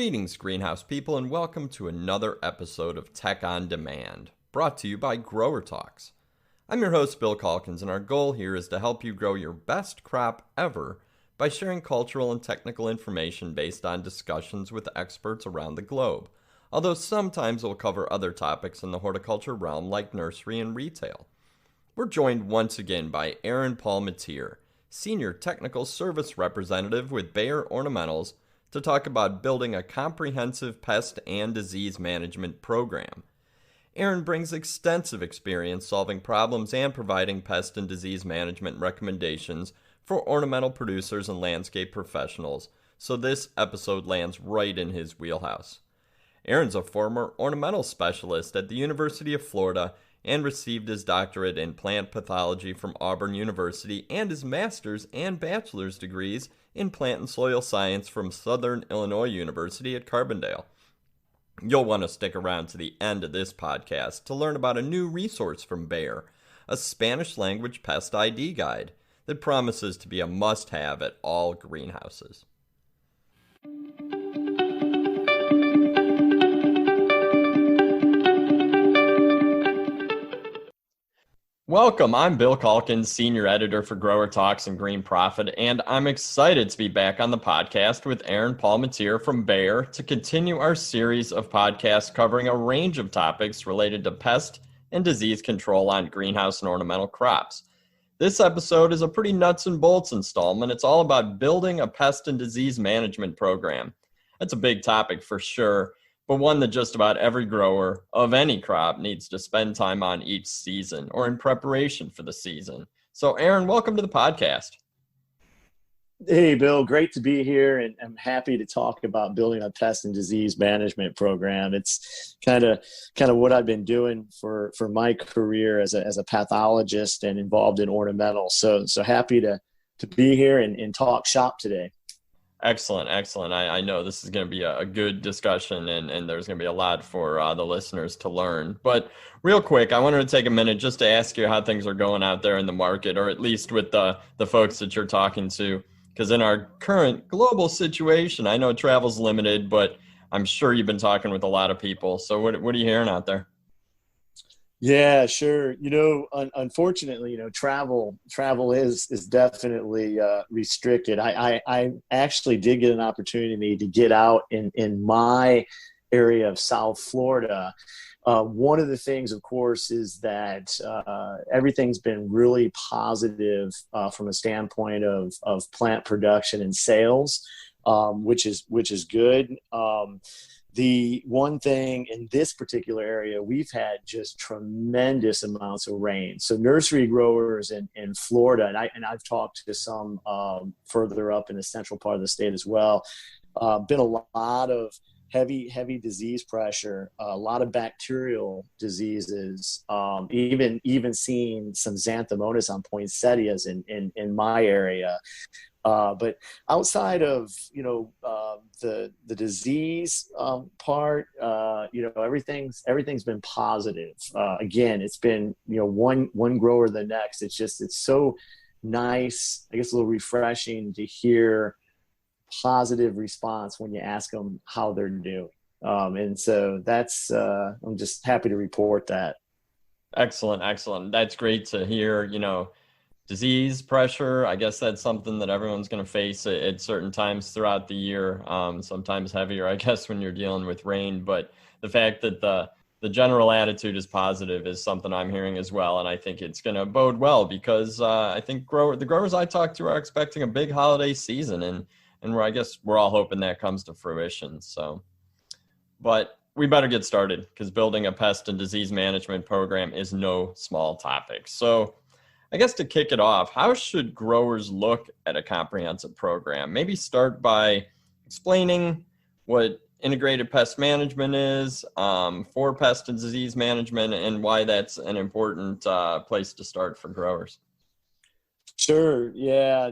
Greetings, greenhouse people, and welcome to another episode of Tech on Demand, brought to you by GrowerTalks. I'm your host, Bill Calkins, and our goal here is to help you grow your best crop ever by sharing cultural and technical information based on discussions with experts around the globe, although sometimes we'll cover other topics in the horticulture realm like nursery and retail. We're joined once again by Aaron Palmateer, Senior Technical Service Representative with Bayer Ornamentals, to talk about building a comprehensive pest and disease management program. Aaron brings extensive experience solving problems and providing pest and disease management recommendations for ornamental producers and landscape professionals, so this episode lands right in his wheelhouse. Aaron's a former ornamental specialist at the University of Florida and received his doctorate in plant pathology from Auburn University and his master's and bachelor's degrees in plant and soil science from Southern Illinois University at Carbondale. You'll want to stick around to the end of this podcast to learn about a new resource from Bayer, a Spanish-language Pest Id guide that promises to be a must-have at all greenhouses. Welcome, I'm Bill Calkins, Senior Editor for GrowerTalks and Green Profit, and I'm excited to be back on the podcast with Aaron Palmateer from Bayer to continue our series of podcasts covering a range of topics related to pest and disease control on greenhouse and ornamental crops. This episode is a pretty nuts and bolts installment. It's all about building a pest and disease management program. That's a big topic for sure, but one that just about every grower of any crop needs to spend time on each season or in preparation for the season. So Aaron, welcome to the podcast. Hey, Bill, great to be here, and I'm happy to talk about building a pest and disease management program. It's kind of what I've been doing for my career as a pathologist and involved in ornamental. So happy to be here and talk shop today. Excellent. I know this is going to be a good discussion, and there's going to be a lot for the listeners to learn. But real quick, I wanted to take a minute just to ask you how things are going out there in the market, or at least with the folks that you're talking to. Because in our current global situation, I know travel's limited, but I'm sure you've been talking with a lot of people. So what are you hearing out there? Yeah, sure. Unfortunately, travel is definitely restricted. I actually did get an opportunity to get out in my area of South Florida. One of the things, of course, is that everything's been really positive from a standpoint of plant production and sales, which is good. The one thing in this particular area, we've had just tremendous amounts of rain. So nursery growers in Florida, and I've talked to some further up in the central part of the state as well, been a lot of heavy disease pressure, a lot of bacterial diseases, even seeing some xanthomonas on poinsettias in my area. But outside of the disease part, everything's been positive. Again, it's been one grower to the next. It's so nice, I guess a little refreshing to hear positive response when you ask them how they're doing. And so that's I'm just happy to report that. Excellent. That's great to hear. Disease pressure, I guess that's something that everyone's going to face at certain times throughout the year, sometimes heavier, I guess, when you're dealing with rain. But the fact that the general attitude is positive is something I'm hearing as well, and I think it's going to bode well because I think the growers I talk to are expecting a big holiday season, and I guess we're all hoping that comes to fruition. So, but we better get started because building a pest and disease management program is no small topic. So I guess to kick it off, how should growers look at a comprehensive program? Maybe start by explaining what integrated pest management is for pest and disease management and why that's an important place to start for growers. Sure. Yeah.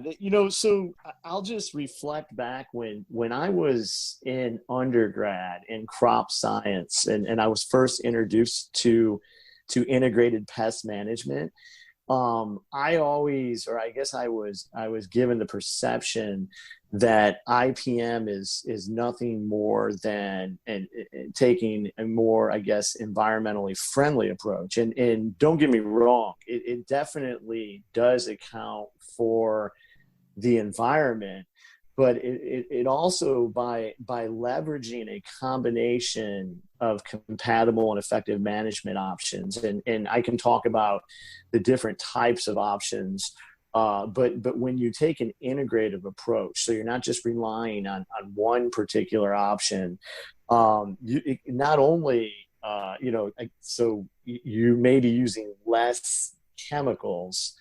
So I'll just reflect back when I was in undergrad in crop science and I was first introduced to integrated pest management. I always, or I guess I was given the perception that IPM is nothing more than and taking a more, I guess, environmentally friendly approach. And don't get me wrong, it definitely does account for the environment, but it also, by leveraging a combination of compatible and effective management options, and I can talk about the different types of options, but when you take an integrative approach, so you're not just relying on one particular option, not only so you may be using less chemicals,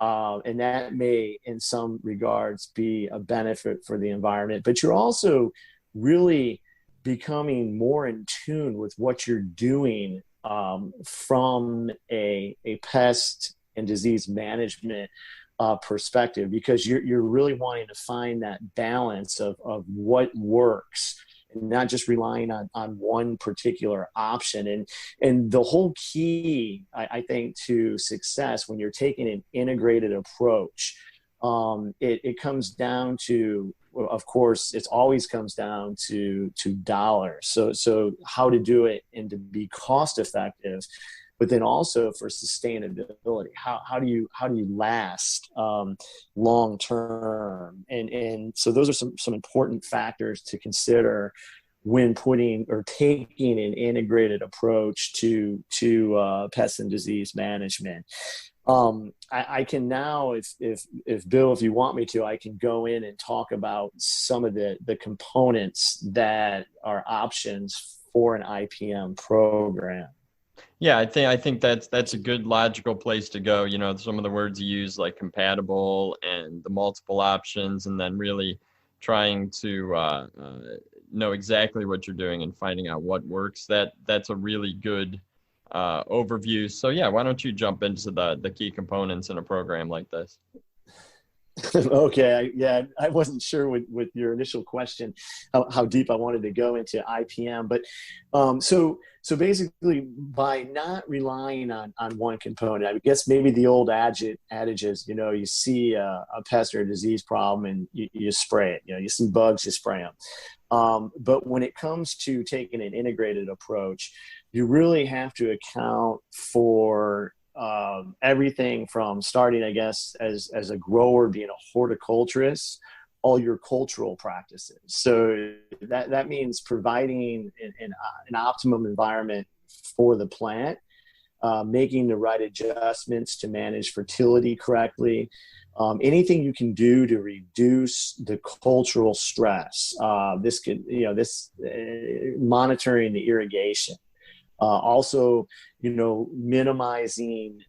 and that may, in some regards, be a benefit for the environment. But you're also really becoming more in tune with what you're doing, from a pest and disease management perspective, because you're really wanting to find that balance of what works, and not just relying on one particular option. And the whole key, I think, to success when you're taking an integrated approach, it comes down to, of course, it always comes down to dollars. So how to do it and to be cost effective, but then also for sustainability. How do you last long term? And so those are some important factors to consider when putting or taking an integrated approach to pest and disease management. I can now, if Bill, if you want me to, I can go in and talk about some of the components that are options for an IPM program. Yeah, I think that's a good logical place to go. You know, some of the words you use, like compatible and the multiple options, and then really trying to know exactly what you're doing and finding out what works. That's a really good overview. So yeah, why don't you jump into the key components in a program like this? Okay, I wasn't sure with your initial question how deep I wanted to go into IPM, but so basically, by not relying on one component, I guess maybe the old adages, you know, you see a pest or a disease problem and you spray it. You know, you see bugs, you spray them. But when it comes to taking an integrated approach, you really have to account for everything from starting, I guess, as a grower, being a horticulturist, all your cultural practices. So that means providing an optimum environment for the plant, making the right adjustments to manage fertility correctly, anything you can do to reduce the cultural stress. This could, monitoring the irrigation. Also, minimizing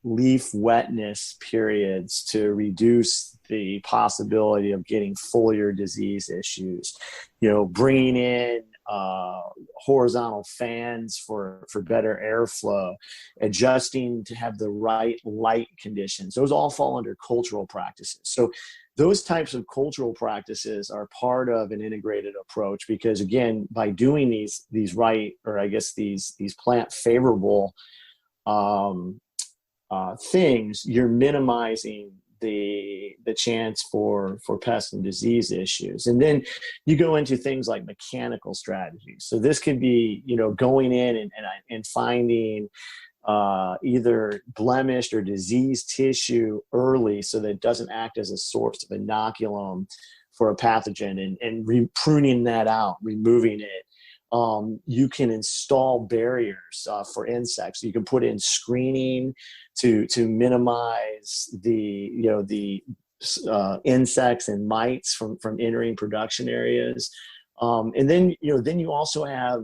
leaf wetness periods to reduce the possibility of getting foliar disease issues. Bringing in horizontal fans for better airflow, adjusting to have the right light conditions. Those all fall under cultural practices. So those types of cultural practices are part of an integrated approach, because again, by doing these right, or I guess these plant favorable things, you're minimizing the chance for pest and disease issues. And then you go into things like mechanical strategies. So this could be, going in and finding either blemished or diseased tissue early, so that it doesn't act as a source of inoculum for a pathogen, and pruning that out, removing it. You can install barriers for insects. You can put in screening to minimize the insects and mites from entering production areas. And then you also have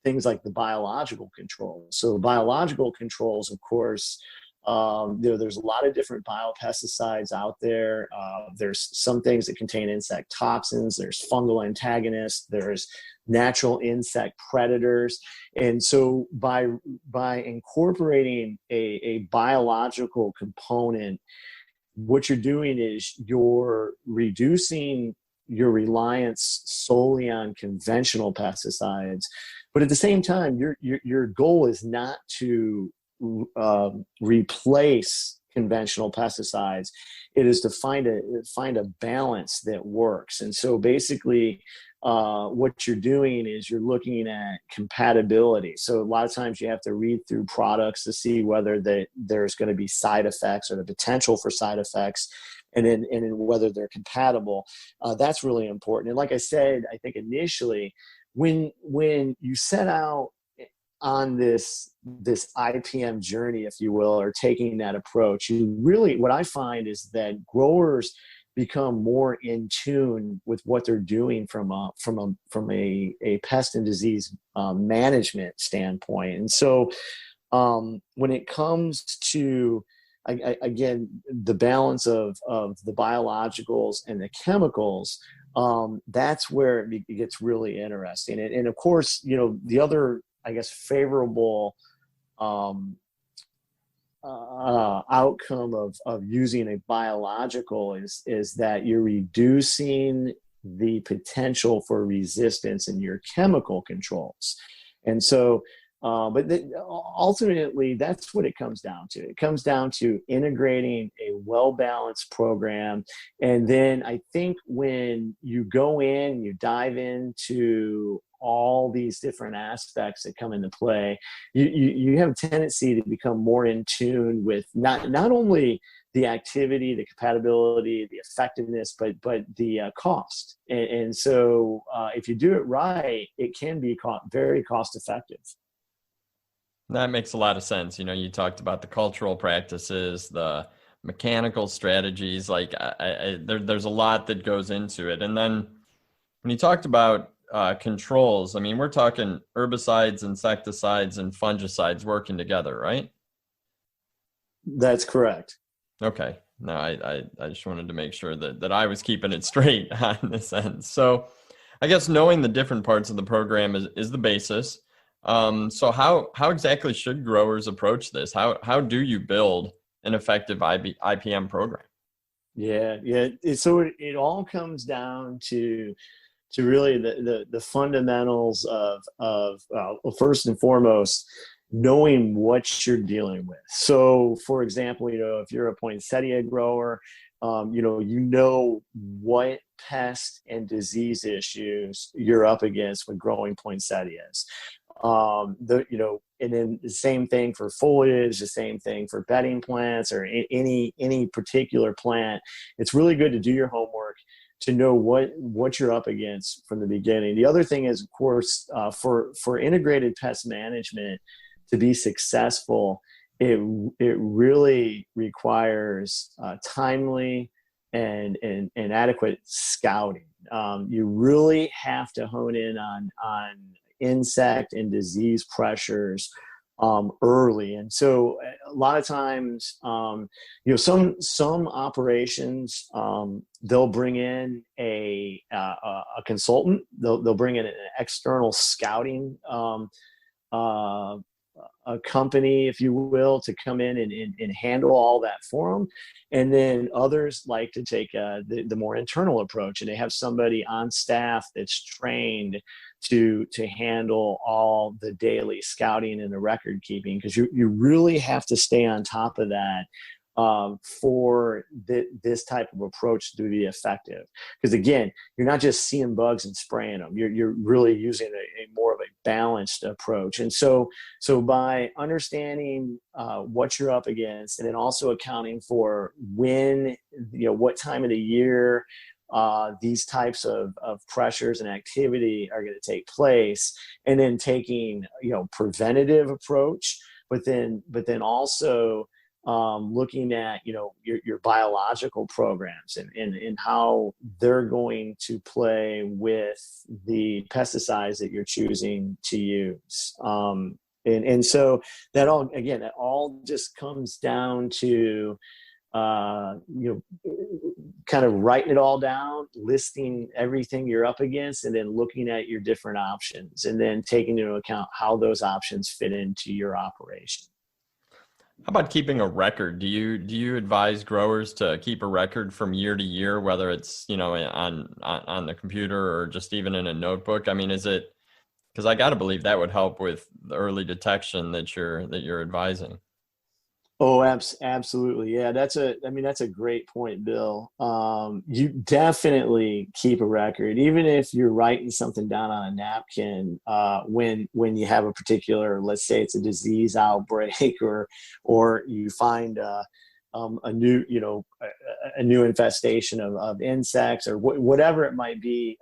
things like the biological controls. So biological controls, of course, there's a lot of different biopesticides out there. There's some things that contain insect toxins. There's fungal antagonists. There's natural insect predators. And so by incorporating a biological component, what you're doing is you're reducing your reliance solely on conventional pesticides. But at the same time, your goal is not to replace conventional pesticides. It is to find a balance that works. And so basically, what you're doing is you're looking at compatibility. So a lot of times you have to read through products to see whether there's going to be side effects or the potential for side effects, and then whether they're compatible. That's really important. And like I said, I think initially, when you set out on this IPM journey, if you will, or taking that approach, you really, what I find is that growers become more in tune with what they're doing from a pest and disease management standpoint. And so when it comes to again, the balance of the biologicals and the chemicals, that's where it gets really interesting. And of course, the other, I guess, favorable outcome of using a biological is that you're reducing the potential for resistance in your chemical controls. And so, but ultimately, that's what it comes down to. It comes down to integrating a well-balanced program. And then I think when you go in, you dive into all these different aspects that come into play, you have a tendency to become more in tune with not only the activity, the compatibility, the effectiveness, but the cost. And so if you do it right, it can be very cost effective. That makes a lot of sense. You talked about the cultural practices, the mechanical strategies, like there's a lot that goes into it. And then when you talked about controls, I mean, we're talking herbicides, insecticides, and fungicides working together, right? That's correct. Okay. No, I just wanted to make sure that I was keeping it straight on this end. So I guess knowing the different parts of the program is the basis. So how exactly should growers approach this? How do you build an effective IPM program? Yeah. So it all comes down to really the fundamentals of first and foremost, knowing what you're dealing with. So for example, if you're a poinsettia grower, you know what pest and disease issues you're up against when growing poinsettias. And then the same thing for foliage, the same thing for bedding plants or any particular plant. It's really good to do your homework, to know what you're up against from the beginning. The other thing is, of course, for integrated pest management to be successful, it really requires timely and adequate scouting. You really have to hone in on insect and disease pressures early. And so a lot of times, some operations, they'll bring in a consultant. They'll bring in an external scouting a company, if you will, to come in and handle all that for them. And then others like to take the more internal approach, and they have somebody on staff that's trained to handle all the daily scouting and the record keeping, because you really have to stay on top of that for this type of approach to be effective. Because again, you're not just seeing bugs and spraying them. You're really using a more of a balanced approach. And so by understanding what you're up against, and then also accounting for when, what time of the year these types of pressures and activity are going to take place, and then taking preventative approach, but then also looking at your biological programs and how they're going to play with the pesticides that you're choosing to use. And so that all just comes down to kind of writing it all down, listing everything you're up against, and then looking at your different options, and then taking into account how those options fit into your operation. How about keeping a record? Do you advise growers to keep a record from year to year, whether it's on the computer or just even in a notebook? I mean, is it, because I got to believe that would help with the early detection that you're advising. Oh, absolutely. Yeah, that's a great point, Bill. You definitely keep a record, even if you're writing something down on a napkin, when you have a particular, let's say it's a disease outbreak, or you find a new, a new infestation of insects, or whatever it might be.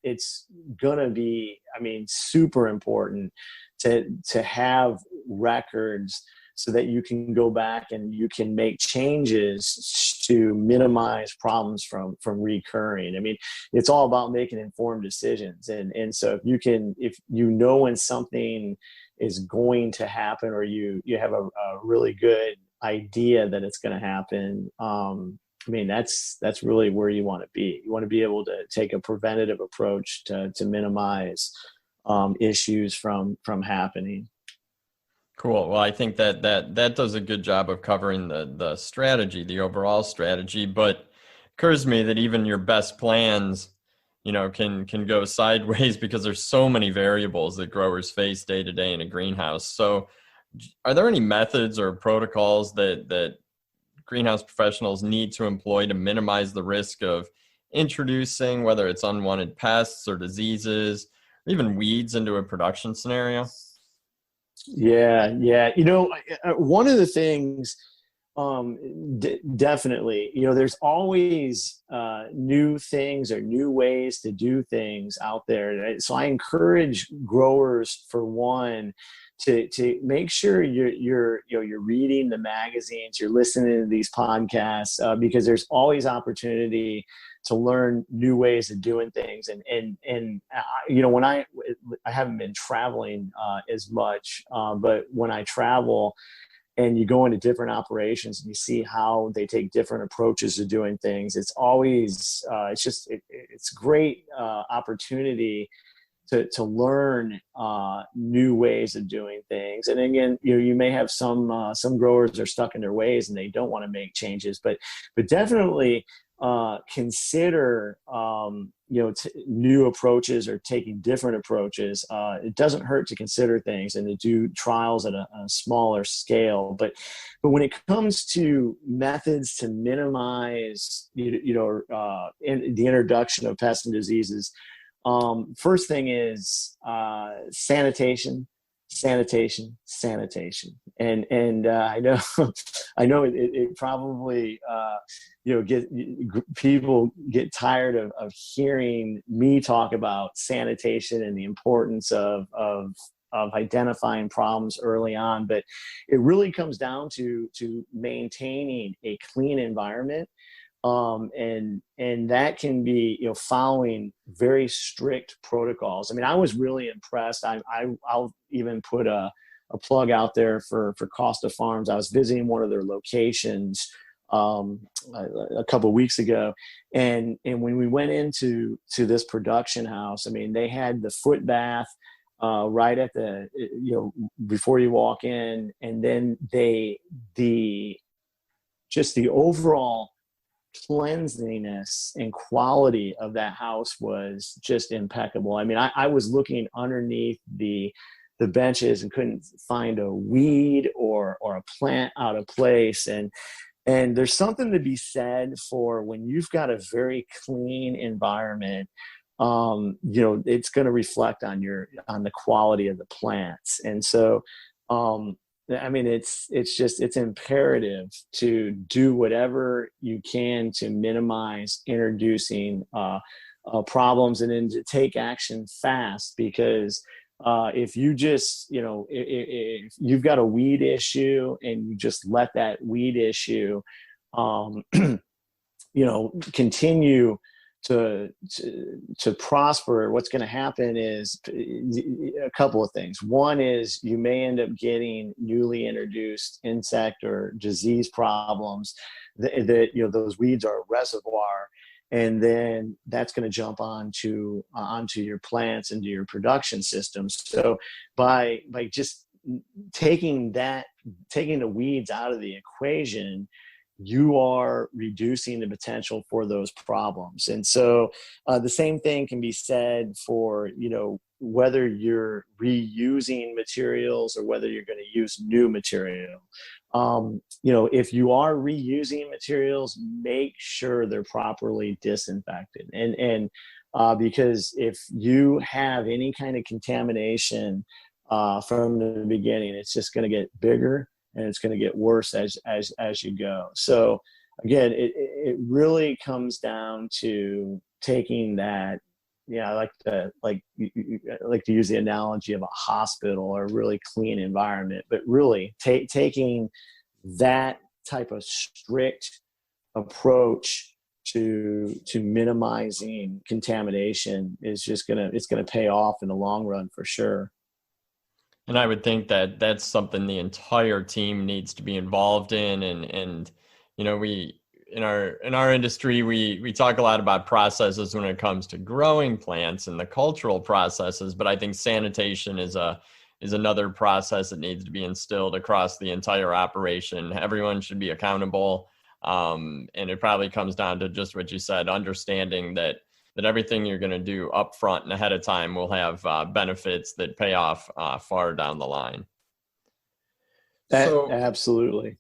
It's gonna be, I mean, super important to have records so that you can go back and you can make changes to minimize problems from recurring. I mean, it's all about making informed decisions. And so if you know when something is going to happen, or you have a really good idea that it's going to happen, I mean, that's really where you want to be. You want to be able to take a preventative approach to minimize issues from happening. Cool. Well, I think that does a good job of covering the strategy, the overall strategy. But it occurs to me that even your best plans, can go sideways because there's so many variables that growers face day to day in a greenhouse. So, are there any methods or protocols that greenhouse professionals need to employ to minimize the risk of introducing, whether it's unwanted pests or diseases, or even weeds into a production scenario? Yeah, yeah. One of the things, definitely, there's always new things or new ways to do things out there. So I encourage growers, for one, to make sure you're reading the magazines, you're listening to these podcasts, because there's always opportunity to learn new ways of doing things. When I haven't been traveling as much, but when I travel and you go into different operations and you see how they take different approaches to doing things, it's always it's great opportunity to learn new ways of doing things. And again, you may have some growers are stuck in their ways and they don't want to make changes, but definitely consider new approaches or taking different approaches. It doesn't hurt to consider things and to do trials at a smaller scale. But when it comes to methods to minimize the introduction of pests and diseases, first thing is sanitation. And I know it probably people get tired of hearing me talk about sanitation and the importance of identifying problems early on, but it really comes down to maintaining a clean environment. And that can be, following very strict protocols. I mean, I was really impressed. I'll even put a plug out there for Costa Farms. I was visiting one of their locations a couple of weeks ago, and when we went into this production house, I mean, they had the foot bath right at the before you walk in, and then the overall cleanliness and quality of that house was just impeccable. I mean, I was looking underneath the benches and couldn't find a weed or a plant out of place. And there's something to be said for when you've got a very clean environment. It's going to reflect on the quality of the plants. And so, I mean, it's imperative to do whatever you can to minimize introducing problems, and then to take action fast, because if you just, if you've got a weed issue and you just let that weed issue, continue to prosper, what's going to happen is a couple of things. One is you may end up getting newly introduced insect or disease problems that those weeds are a reservoir, and then that's going to jump onto your plants, into your production systems. So by just taking the weeds out of the equation, you are reducing the potential for those problems. And so the same thing can be said for, whether you're reusing materials or whether you're going to use new material. If you are reusing materials, make sure they're properly disinfected. And because if you have any kind of contamination from the beginning, it's just going to get bigger and it's going to get worse as you go. So again, it really comes down to taking that. I like to use the analogy of a hospital or a really clean environment, but really taking that type of strict approach to minimizing contamination is just it's gonna pay off in the long run for sure. And I would think that that's something the entire team needs to be involved in. And we in our industry, we talk a lot about processes when it comes to growing plants and the cultural processes, but I think sanitation is another process that needs to be instilled across the entire operation. Everyone should be accountable. And it probably comes down to just what you said, understanding that everything you're going to do up front and ahead of time will have benefits that pay off far down the line. So, absolutely.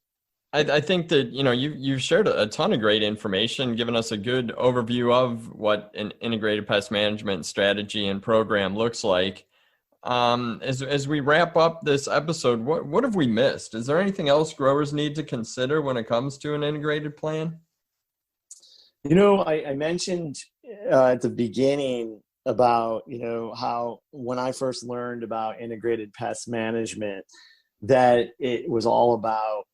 I think that, you've shared a ton of great information, given us a good overview of what an integrated pest management strategy and program looks like. As we wrap up this episode, what have we missed? Is there anything else growers need to consider when it comes to an integrated plan? I mentioned at the beginning about, how when I first learned about integrated pest management, that it was all about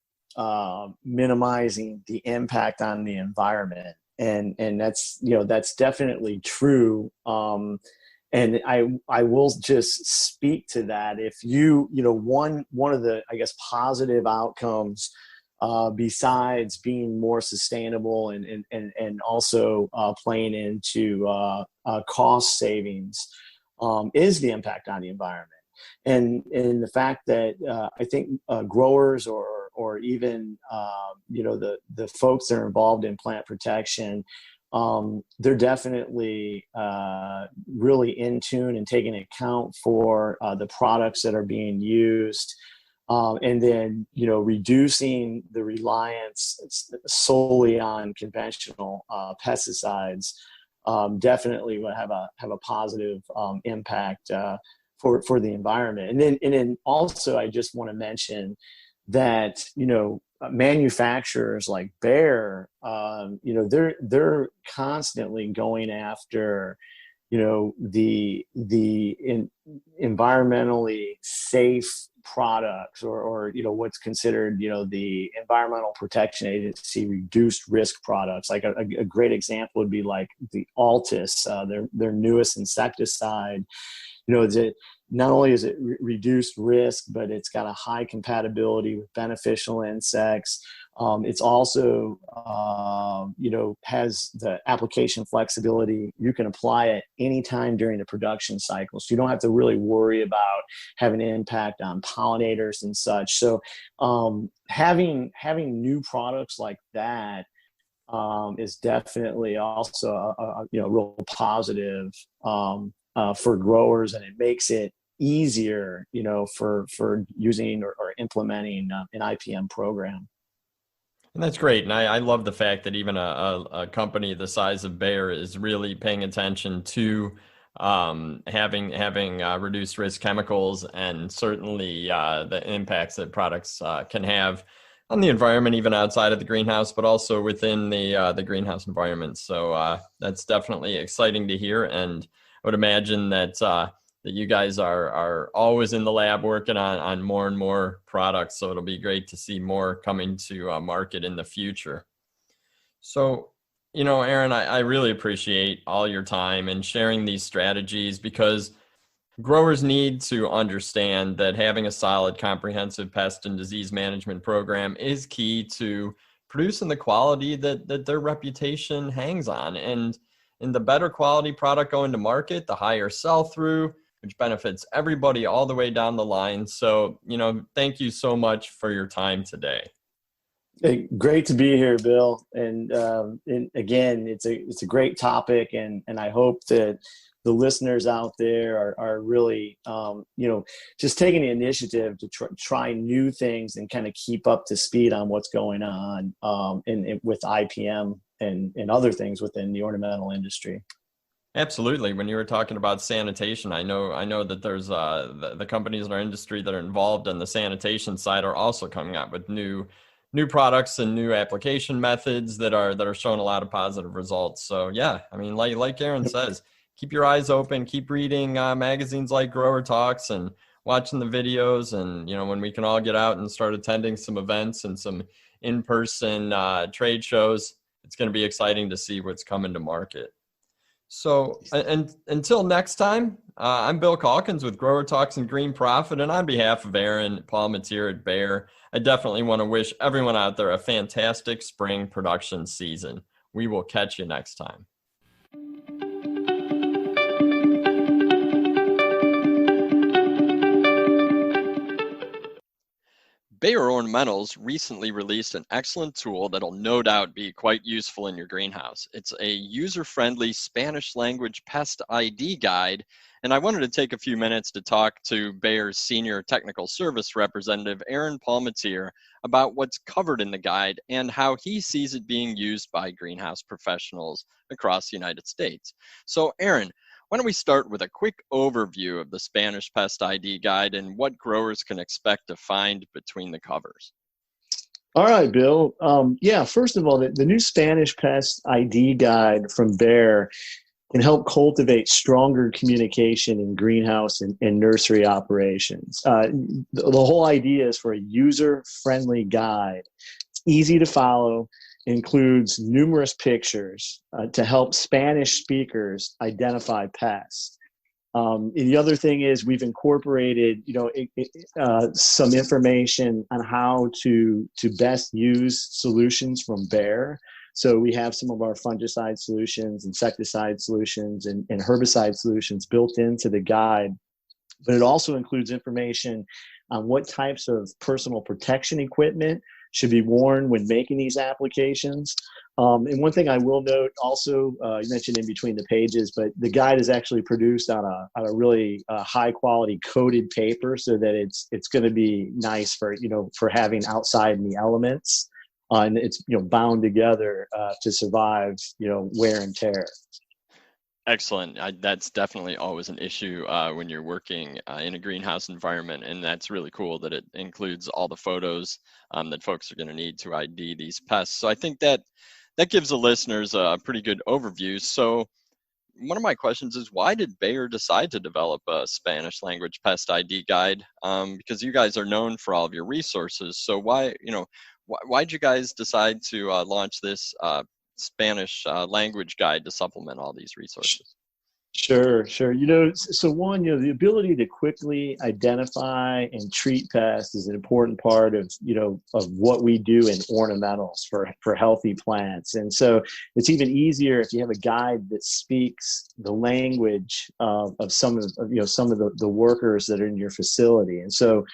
minimizing the impact on the environment. And that's definitely true. And I will just speak to that. If one of the, I guess, positive outcomes besides being more sustainable and also playing into cost savings is the impact on the environment. And the fact that I think growers or even the folks that are involved in plant protection, they're definitely really in tune and taking account for the products that are being used, and then reducing the reliance solely on conventional pesticides definitely would have a positive impact for the environment. And then also I just want to mention that manufacturers like Bayer, they're constantly going after the environmentally safe products or what's considered the Environmental Protection Agency reduced risk products. Like a great example would be like the Altis, their newest insecticide. Not only is it reduced risk, but it's got a high compatibility with beneficial insects. It's also, has the application flexibility. You can apply it anytime during the production cycle. So you don't have to really worry about having an impact on pollinators and such. So having new products like that is definitely also a real positive for growers, and it makes it easier, for using or implementing an IPM program. And that's great. And I love the fact that even a company the size of Bayer is really paying attention to having reduced risk chemicals, and certainly the impacts that products can have on the environment, even outside of the greenhouse, but also within the greenhouse environment. So that's definitely exciting to hear. And I would imagine that that you guys are always in the lab working on more and more products. So it'll be great to see more coming to market in the future. So, Aaron, I really appreciate all your time and sharing these strategies, because growers need to understand that having a solid, comprehensive pest and disease management program is key to producing the quality that their reputation hangs on. And the better quality product going to market, the higher sell-through, which benefits everybody all the way down the line. So, thank you so much for your time today. Hey, great to be here, Bill. And again, it's a great topic, and I hope that the listeners out there are really just taking the initiative to try new things and kind of keep up to speed on what's going on with IPM and other things within the ornamental industry. Absolutely. When you were talking about sanitation, I know that there's the companies in our industry that are involved in the sanitation side are also coming out with new products and new application methods that are showing a lot of positive results. So yeah, I mean, like Aaron says, keep your eyes open, keep reading magazines like Grower Talks and watching the videos, and when we can all get out and start attending some events and some in-person trade shows, it's going to be exciting to see what's coming to market. So, and until next time, I'm Bill Calkins with Grower Talks and Green Profit, and on behalf of Aaron Palmateer at Bayer, I definitely want to wish everyone out there a fantastic spring production season. We will catch you next time. Bayer Ornamentals recently released an excellent tool that'll no doubt be quite useful in your greenhouse. It's a user-friendly Spanish language pest ID guide, and I wanted to take a few minutes to talk to Bayer's Senior Technical Service Representative, Aaron Palmateer, about what's covered in the guide and how he sees it being used by greenhouse professionals across the United States. So, Aaron, why don't we start with a quick overview of the Spanish Pest ID Guide and what growers can expect to find between the covers? All right, Bill. Yeah, first of all, the new Spanish Pest ID Guide from Bayer can help cultivate stronger communication in greenhouse and nursery operations. The whole idea is for a user-friendly guide. It's easy to follow, includes numerous pictures to help Spanish speakers identify pests. The other thing is we've incorporated, some information on how to best use solutions from Bayer. So we have some of our fungicide solutions, insecticide solutions, and herbicide solutions built into the guide. But it also includes information on what types of personal protection equipment should be worn when making these applications. And one thing I will note also, you mentioned in between the pages, but the guide is actually produced on a really high quality coated paper so that it's going to be nice for having outside in the elements. And it's bound together to survive wear and tear. Excellent. That's definitely always an issue when you're working in a greenhouse environment, and that's really cool that it includes all the photos that folks are going to need to ID these pests. So I think that gives the listeners a pretty good overview. So one of my questions is, why did Bayer decide to develop a Spanish language pest ID guide? Because you guys are known for all of your resources. So why'd you guys decide to launch this Spanish language guide to supplement all these resources? Sure. So one, the ability to quickly identify and treat pests is an important part of what we do in ornamentals for healthy plants. And so it's even easier if you have a guide that speaks the language of some of the workers that are in your facility. And so,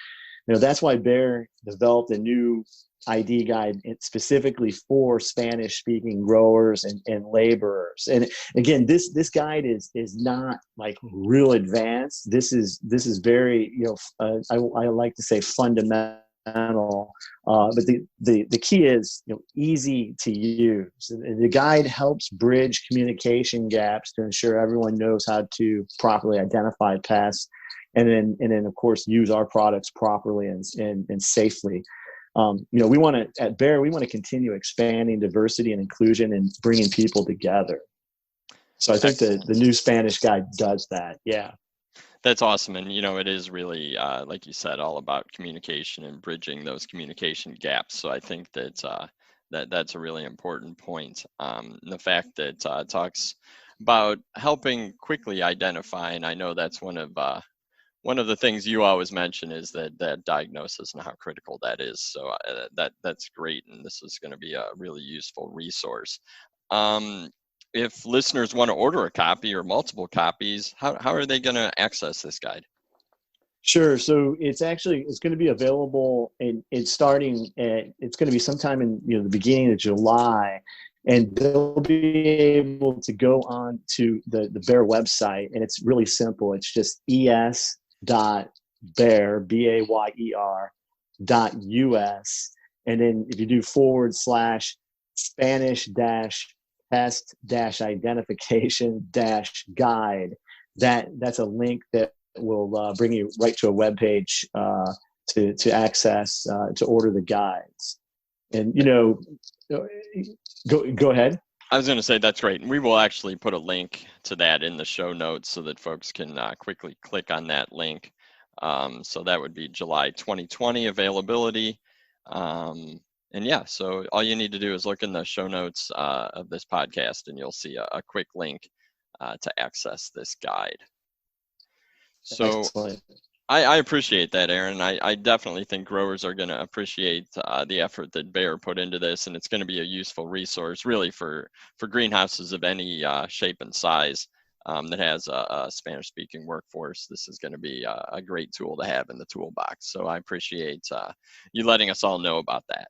that's why Bayer developed a new ID guide specifically for Spanish speaking growers and laborers. And again, this guide is not like real advanced. This is very, I like to say fundamental. But the key is easy to use. The guide helps bridge communication gaps to ensure everyone knows how to properly identify pests, and then of course use our products properly and safely. At Bayer, we want to continue expanding diversity and inclusion and bringing people together. So I think the new Spanish guide does that. Yeah. That's awesome. And, it is really, like you said, all about communication and bridging those communication gaps. So I think that that's a really important point. The fact that it talks about helping quickly identify, and I know that's one of the things you always mention is that diagnosis and how critical that is. So that's great, and this is going to be a really useful resource. If listeners want to order a copy or multiple copies, how are they going to access this guide? Sure. So it's going to be available, and it's going to be sometime in the beginning of July, and they'll be able to go on to the Bear website, and it's really simple. It's just es.bayer BAYER.us, and then if you do / Spanish pest identification guide, that's a link that will bring you right to a web page to access to order the guides. And go ahead. I was going to say that's great. We will actually put a link to that in the show notes so that folks can quickly click on that link. So that would be July 2020 availability. And yeah, so all you need to do is look in the show notes of this podcast, and you'll see a quick link to access this guide. So Excellent. I appreciate that, Aaron. I definitely think growers are going to appreciate the effort that Bayer put into this, and it's going to be a useful resource really for greenhouses of any shape and size that has a Spanish-speaking workforce. This is going to be a great tool to have in the toolbox. So I appreciate you letting us all know about that.